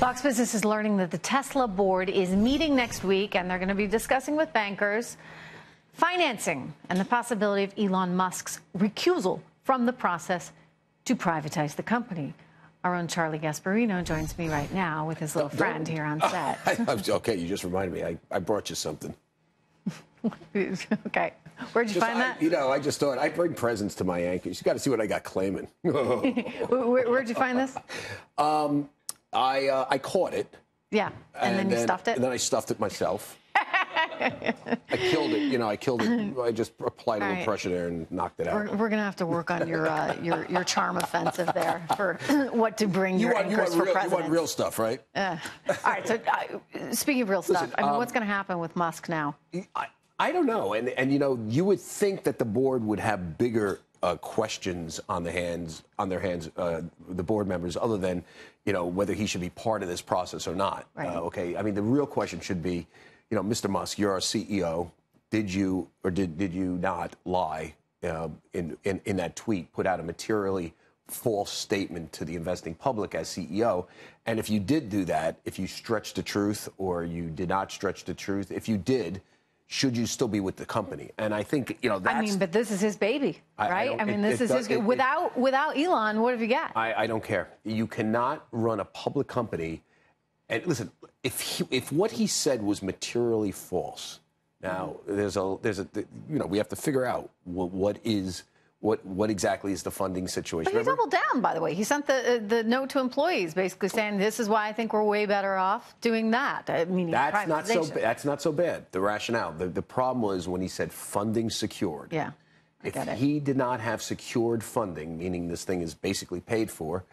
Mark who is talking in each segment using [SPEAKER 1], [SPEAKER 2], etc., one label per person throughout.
[SPEAKER 1] Fox Business is learning that the Tesla board is meeting next week, and they're going to be discussing with bankers financing and the possibility of Elon Musk's recusal from the process to privatize the company. Our own Charlie Gasparino joins me right now with his little friend here on set.
[SPEAKER 2] Okay, you just reminded me. I brought you something.
[SPEAKER 1] Okay. Where'd you find that?
[SPEAKER 2] I just thought I'd bring presents to my Yankees. You got to see what I got claiming.
[SPEAKER 1] Where'd you find this?
[SPEAKER 2] I caught it.
[SPEAKER 1] Yeah, and then you stuffed it?
[SPEAKER 2] And then I stuffed it myself. I killed it. I killed it. I just applied a little pressure there and knocked it out.
[SPEAKER 1] We're going to have to work on your charm offensive there for what to bring your anchors for president.
[SPEAKER 2] You want real stuff, right?
[SPEAKER 1] All right. So speaking of real stuff, what's going to happen with Musk now?
[SPEAKER 2] I don't know. And you would think that the board would have bigger questions on their hands, the board members, other than, whether he should be part of this process or not.
[SPEAKER 1] Right.
[SPEAKER 2] Okay. I mean, the real question should be, Mr. Musk, you're our CEO. Did you or did you not lie in that tweet, put out a materially false statement to the investing public as CEO? And if you did do that, if you stretched the truth or you did not stretch the truth, if you did, should you still be with the company? And I think, that's...
[SPEAKER 1] I mean, but this is his baby, right? This is his... Without Elon, what have you got?
[SPEAKER 2] I don't care. You cannot run a public company. And listen, if what he said was materially false, now there's a we have to figure out what exactly is the funding situation.
[SPEAKER 1] But he doubled down, by the way. He sent the note to employees, basically saying, "This is why I think we're way better off doing that." Meaning
[SPEAKER 2] that's not so bad. The rationale. The problem was when he said funding secured.
[SPEAKER 1] Yeah.
[SPEAKER 2] If he did not have secured funding, meaning this thing is basically paid for,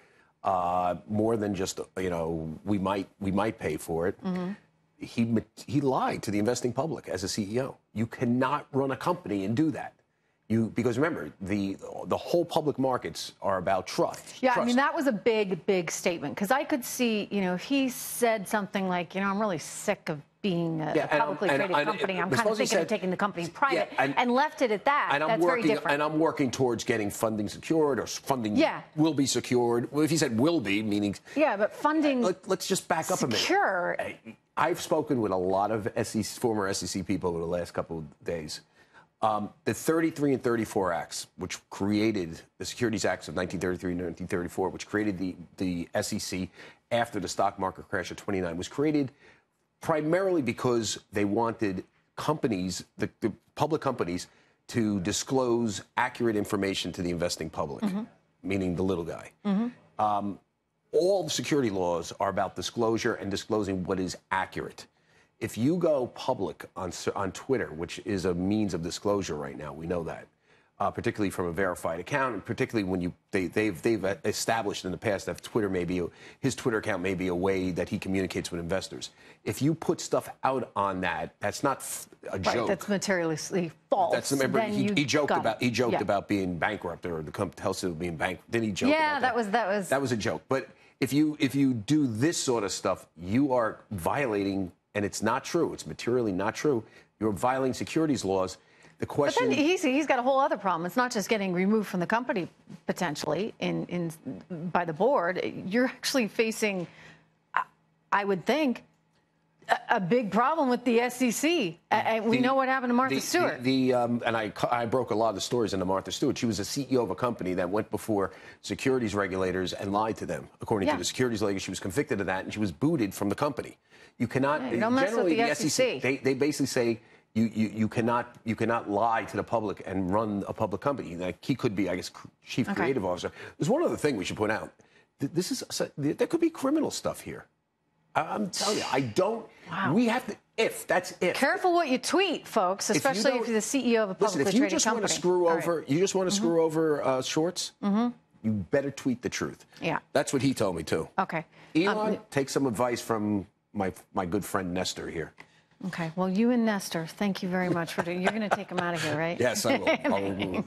[SPEAKER 2] more than just we might pay for it. Mm-hmm. He lied to the investing public as a CEO. You cannot run a company and do that. Because remember, the whole public markets are about trust.
[SPEAKER 1] Yeah, I mean, that was a big statement. Because I could see, if he said something like, I'm really sick of being a publicly traded company. I'm kind of thinking of taking the company private, and left it at that. That's very different.
[SPEAKER 2] And I'm working towards getting funding secured, or funding will be secured. Well, if he said will be, meaning...
[SPEAKER 1] Yeah, but funding...
[SPEAKER 2] Let's just back up a minute.
[SPEAKER 1] Secure.
[SPEAKER 2] I've spoken with a lot of former SEC people over the last couple of days. The 33 and 34 Acts, which created the Securities Acts of 1933 and 1934, which created the SEC after the stock market crash of 29, was created primarily because they wanted companies, the public companies, to disclose accurate information to the investing public, meaning the little guy. Mm-hmm. All the security laws are about disclosure and disclosing what is accurate. If you go public on Twitter, which is a means of disclosure right now, we know that, particularly from a verified account, and particularly when they've established in the past that his Twitter account may be a way that he communicates with investors. If you put stuff out on that, that's not a joke.
[SPEAKER 1] Right, that's materially false.
[SPEAKER 2] He joked about being bankrupt, or the company Tesla being bankrupt. Didn't he joke about that? That was a joke. But if you do this sort of stuff, you are violating. And it's not true. It's materially not true. You're violating securities laws. The question.
[SPEAKER 1] But then he's got a whole other problem. It's not just getting removed from the company potentially by the board. You're actually facing, I would think, a big problem with the SEC. We know what happened to Martha Stewart.
[SPEAKER 2] And I broke a lot of the stories into Martha Stewart. She was a CEO of a company that went before securities regulators and lied to them. According to the securities regulators, she was convicted of that, and she was booted from the company. You cannot.
[SPEAKER 1] Don't mess with the SEC.
[SPEAKER 2] They basically say you cannot lie to the public and run a public company. Like, he could be, I guess, chief creative officer. There's one other thing we should point out. There could be criminal stuff here. I'm telling you, I don't. Wow. We have to. That's if.
[SPEAKER 1] Careful what you tweet, folks, especially if you're the CEO of a publicly traded company.
[SPEAKER 2] You just want to screw over shorts. Mm-hmm. You better tweet the truth.
[SPEAKER 1] Yeah.
[SPEAKER 2] That's what he told me too.
[SPEAKER 1] Okay.
[SPEAKER 2] Elon, take some advice from my good friend Nestor here.
[SPEAKER 1] Okay. Well, you and Nestor, thank you very much for doing. You're going to take him out of here, right?
[SPEAKER 2] Yes, I will.